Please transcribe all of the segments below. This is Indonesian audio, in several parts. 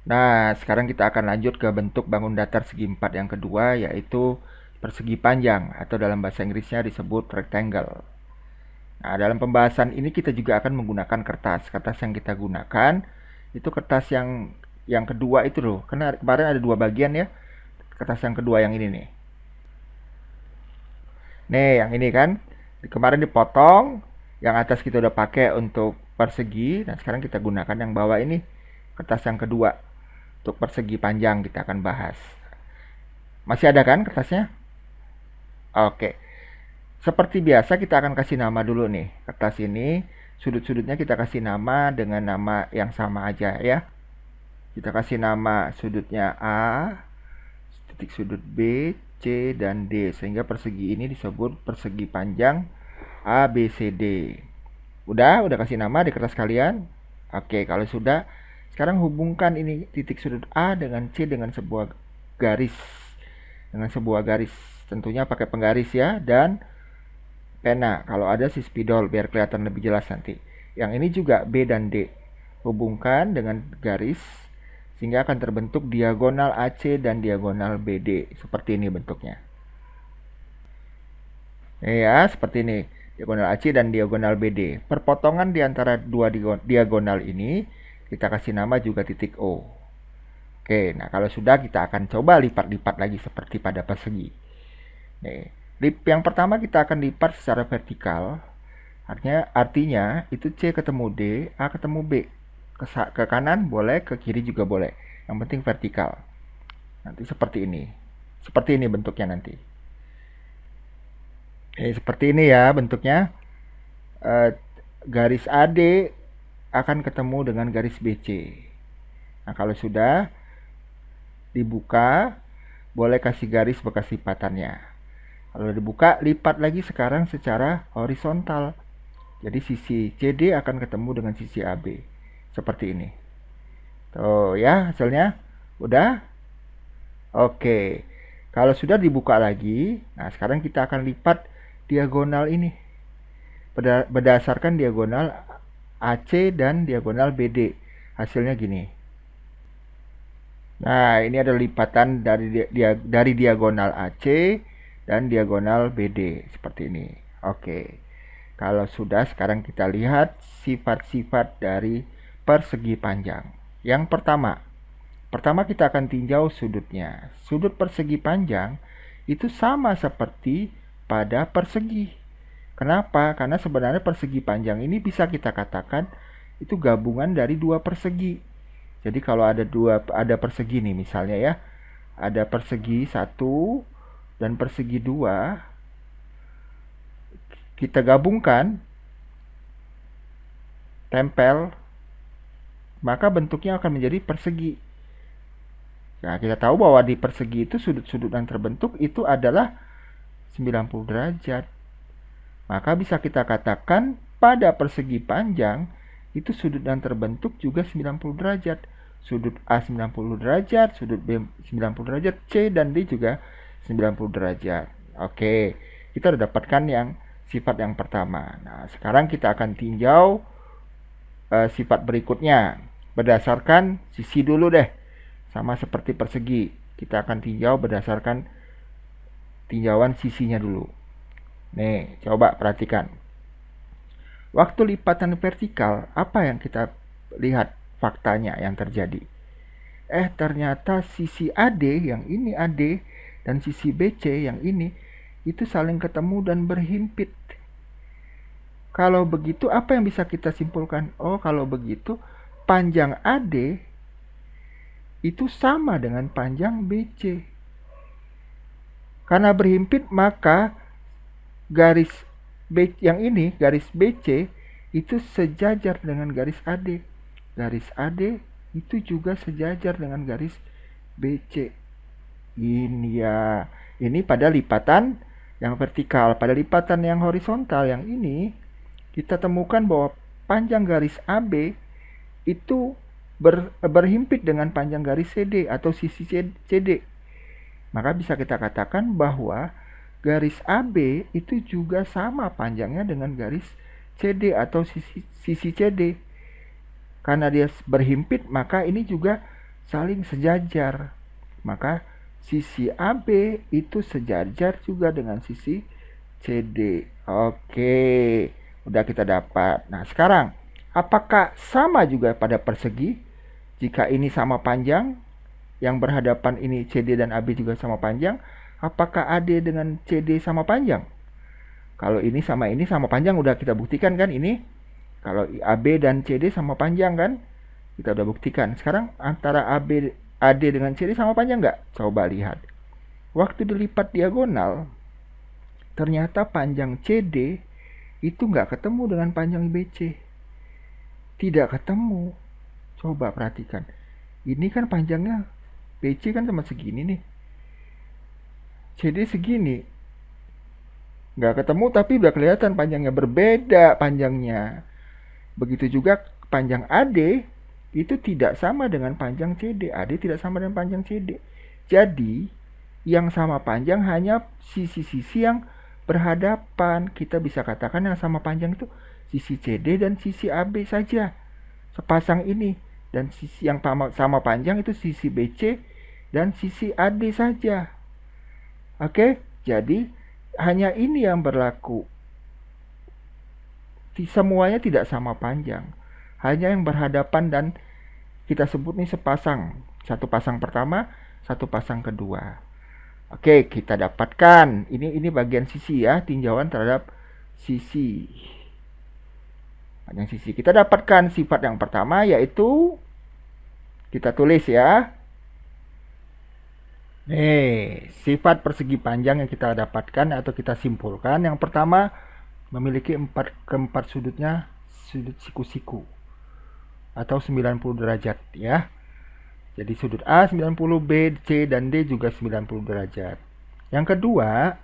Nah, sekarang kita akan lanjut ke bentuk bangun datar segi empat yang kedua, yaitu persegi panjang atau dalam bahasa Inggrisnya disebut rectangle. Nah, dalam pembahasan ini kita juga akan menggunakan kertas. Kertas yang kita gunakan itu kertas yang kedua itu loh. Karena kemarin ada dua bagian ya. Kertas yang kedua yang ini nih. Nih, yang ini kan kemarin dipotong, yang atas kita udah pakai untuk persegi, dan sekarang kita gunakan yang bawah ini kertas yang kedua untuk persegi panjang kita akan bahas. Masih ada kan kertasnya? Oke. Seperti biasa kita akan kasih nama dulu nih. Kertas ini sudut-sudutnya kita kasih nama dengan nama yang sama aja ya. Kita kasih nama sudutnya A, titik sudut B, C, dan D. Sehingga persegi ini disebut persegi panjang ABCD. Udah kasih nama di kertas kalian? Oke, kalau sudah, sekarang hubungkan ini titik sudut A dengan C dengan sebuah garis. Dengan sebuah garis. Tentunya pakai penggaris ya, dan pena. Kalau ada si spidol biar kelihatan lebih jelas nanti. Yang ini juga B dan D. Hubungkan dengan garis sehingga akan terbentuk diagonal AC dan diagonal BD. Seperti ini bentuknya. Ya, seperti ini. Diagonal AC dan diagonal BD. Perpotongan di antara dua diagonal ini kita kasih nama juga titik O. Oke, nah kalau sudah kita akan coba lipat-lipat lagi seperti pada persegi. Nih, yang pertama kita akan lipat secara vertikal. Artinya itu C ketemu D, A ketemu B. Ke kanan boleh, ke kiri juga boleh. Yang penting vertikal. Nanti seperti ini. Seperti ini bentuknya nanti. Seperti ini ya bentuknya. Garis AD akan ketemu dengan garis BC. Nah, kalau sudah dibuka, boleh kasih garis bekas lipatannya. Kalau dibuka, lipat lagi sekarang secara horizontal. Jadi sisi CD akan ketemu dengan sisi AB. Seperti ini. Tuh ya hasilnya. Udah? Oke. Kalau sudah dibuka lagi, nah sekarang kita akan lipat diagonal ini. Berdasarkan diagonal AC dan diagonal BD. Hasilnya gini. Nah, ini ada lipatan dari diagonal AC dan diagonal BD seperti ini. Oke. Kalau sudah, sekarang kita lihat sifat-sifat dari persegi panjang. Yang pertama kita akan tinjau sudutnya. Sudut persegi panjang itu sama seperti pada persegi. Kenapa? Karena sebenarnya persegi panjang ini bisa kita katakan itu gabungan dari dua persegi. Jadi kalau ada persegi nih misalnya ya, ada persegi 1 dan persegi 2, kita gabungkan, tempel, maka bentuknya akan menjadi persegi. Nah, kita tahu bahwa di persegi itu sudut-sudut yang terbentuk itu adalah 90 derajat. Maka bisa kita katakan pada persegi panjang itu sudut yang terbentuk juga 90 derajat. Sudut A 90 derajat, sudut B 90 derajat, C dan D juga 90 derajat. Oke, kita sudah dapatkan yang sifat yang pertama. Nah, sekarang kita akan tinjau sifat berikutnya. Berdasarkan sisi dulu deh. Sama seperti persegi. Kita akan tinjau berdasarkan tinjauan sisinya dulu. Nih, coba perhatikan. Waktu lipatan vertikal, apa yang kita lihat faktanya yang terjadi? Ternyata sisi AD, yang ini AD, dan sisi BC, yang ini, itu saling ketemu dan berhimpit. Kalau begitu, apa yang bisa kita simpulkan? Oh, kalau begitu, panjang AD itu sama dengan panjang BC. Karena berhimpit, maka garis yang ini, garis BC itu sejajar dengan garis AD. Garis AD itu juga sejajar dengan garis BC. Ini ya, ini pada lipatan yang vertikal. Pada lipatan yang horizontal yang ini, kita temukan bahwa panjang garis AB itu berhimpit dengan panjang garis CD atau sisi CD. Maka bisa kita katakan bahwa garis AB itu juga sama panjangnya dengan garis CD atau sisi CD. Karena dia berhimpit, maka ini juga saling sejajar. Maka sisi AB itu sejajar juga dengan sisi CD. Oke, udah kita dapat. Nah, sekarang apakah sama juga pada persegi? Jika ini sama panjang, yang berhadapan ini CD dan AB juga sama panjang, apakah AD dengan CD sama panjang? Kalau ini sama panjang, udah kita buktikan kan ini. Kalau AB dan CD sama panjang kan, kita udah buktikan. Sekarang antara AD dengan CD sama panjang nggak? Coba lihat. Waktu dilipat diagonal, ternyata panjang CD itu nggak ketemu dengan panjang BC. Tidak ketemu. Coba perhatikan. Ini kan panjangnya BC kan sama segini nih. CD segini. Nggak ketemu tapi udah kelihatan panjangnya berbeda panjangnya. Begitu juga panjang AD itu tidak sama dengan panjang CD. AD tidak sama dengan panjang CD. Jadi yang sama panjang hanya sisi-sisi yang berhadapan. Kita bisa katakan yang sama panjang itu sisi CD dan sisi AB saja, sepasang ini. Dan sisi yang sama panjang itu sisi BC dan sisi AD saja. Oke, jadi hanya ini yang berlaku. Semuanya tidak sama panjang, hanya yang berhadapan dan kita sebut nih sepasang. Satu pasang pertama, satu pasang kedua. Oke, kita dapatkan ini bagian sisi ya, tinjauan terhadap sisi. Panjang sisi. Kita dapatkan sifat yang pertama yaitu kita tulis ya. Sifat persegi panjang yang kita dapatkan atau kita simpulkan. Yang pertama, memiliki keempat sudutnya sudut siku-siku atau 90 derajat ya. Jadi sudut A 90, B, C, dan D juga 90 derajat. Yang kedua,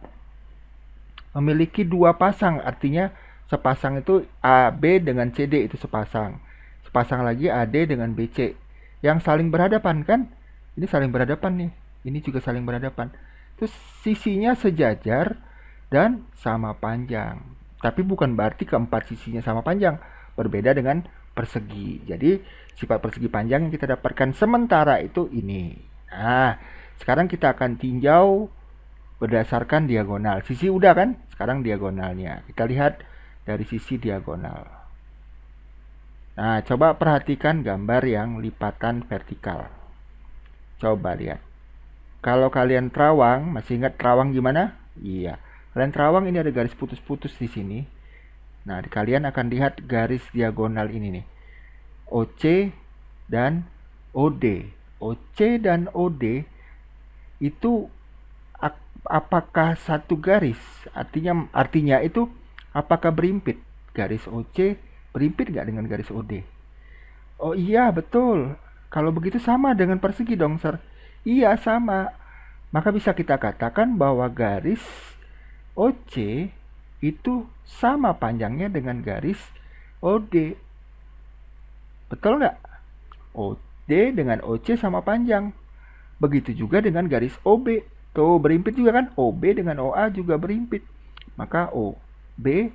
memiliki dua pasang, artinya sepasang itu AB dengan CD itu sepasang. Sepasang lagi AD dengan BC. Yang saling berhadapan kan? Ini saling berhadapan nih. Ini juga saling berhadapan. Terus sisinya sejajar dan sama panjang. Tapi bukan berarti keempat sisinya sama panjang. Berbeda dengan persegi. Jadi sifat persegi panjang yang kita dapatkan sementara itu ini. Nah, sekarang kita akan tinjau berdasarkan diagonal. Sisi udah kan? Sekarang diagonalnya. Kita lihat dari sisi diagonal. Nah, coba perhatikan gambar yang lipatan vertikal. Coba lihat. Kalau kalian terawang, masih ingat terawang gimana? Iya. Kalian terawang, ini ada garis putus-putus di sini. Nah, kalian akan lihat garis diagonal ini nih. OC dan OD. OC dan OD itu apakah satu garis? Artinya itu apakah berimpit? Garis OC berimpit nggak dengan garis OD? Oh iya, betul. Kalau begitu sama dengan persegi dong, Sir. Iya, sama. Maka bisa kita katakan bahwa garis OC itu sama panjangnya dengan garis OD. Betul nggak? OD dengan OC sama panjang. Begitu juga dengan garis OB. Tuh, berimpit juga kan? OB dengan OA juga berimpit. Maka OB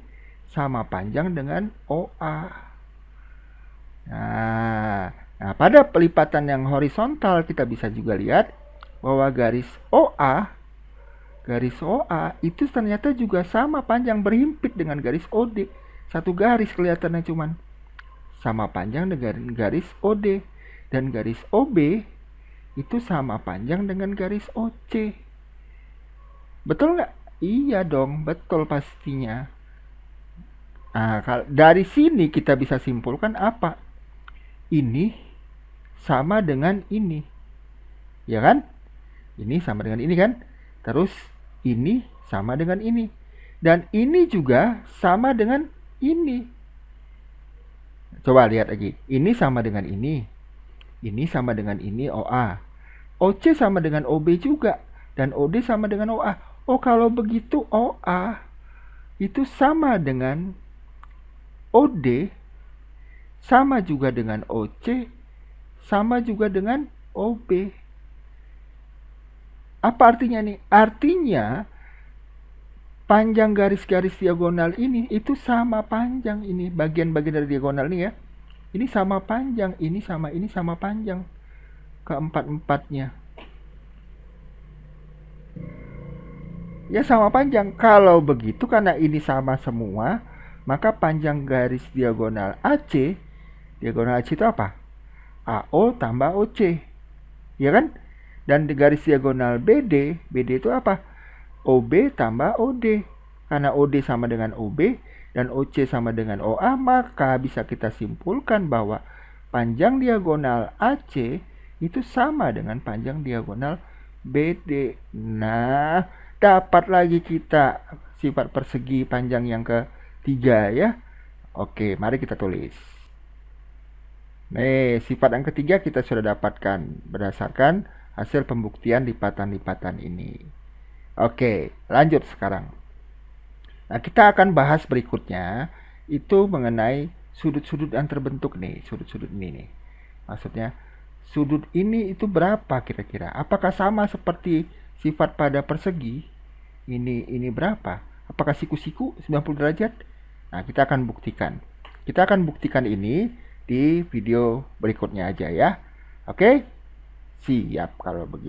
sama panjang dengan OA. Nah, pada pelipatan yang horizontal kita bisa juga lihat bahwa garis OA itu ternyata juga sama panjang berhimpit dengan garis OD. Satu garis kelihatannya cuman sama panjang dengan garis OD, dan garis OB itu sama panjang dengan garis OC. Betul nggak? Iya dong, betul pastinya. Nah, dari sini kita bisa simpulkan apa? Ini sama dengan ini, ya kan? Ini sama dengan ini kan? Terus ini sama dengan ini, dan ini juga sama dengan ini. Coba lihat lagi. Ini sama dengan ini sama dengan ini OA. OC sama dengan OB juga, dan OD sama dengan OA. Oh, kalau begitu OA itu sama dengan OD, sama juga dengan OC, sama juga dengan OB. Apa artinya nih? Artinya panjang garis-garis diagonal ini itu sama panjang ini. Bagian-bagian dari diagonal ini ya. Ini sama panjang, ini sama panjang. keempat-empatnya. Ya sama panjang. Kalau begitu karena ini sama semua, maka panjang garis diagonal AC, diagonal AC itu apa? AO tambah OC. Ya kan? Dan di garis diagonal BD, BD itu apa? OB tambah OD. Karena OD sama dengan OB dan OC sama dengan OA, maka bisa kita simpulkan bahwa panjang diagonal AC itu sama dengan panjang diagonal BD. Nah, dapat lagi kita sifat persegi panjang yang ketiga ya. Oke, mari kita tulis. Nih, sifat yang ketiga kita sudah dapatkan berdasarkan hasil pembuktian lipatan-lipatan ini. Oke, lanjut sekarang. Nah, kita akan bahas berikutnya itu mengenai sudut-sudut yang terbentuk nih, sudut-sudut ini nih. Maksudnya, sudut ini itu berapa kira-kira? Apakah sama seperti sifat pada persegi? Ini berapa? Apakah siku-siku 90 derajat? Nah, kita akan buktikan. Kita akan buktikan ini di video berikutnya aja ya. Oke? Siap kalau begitu.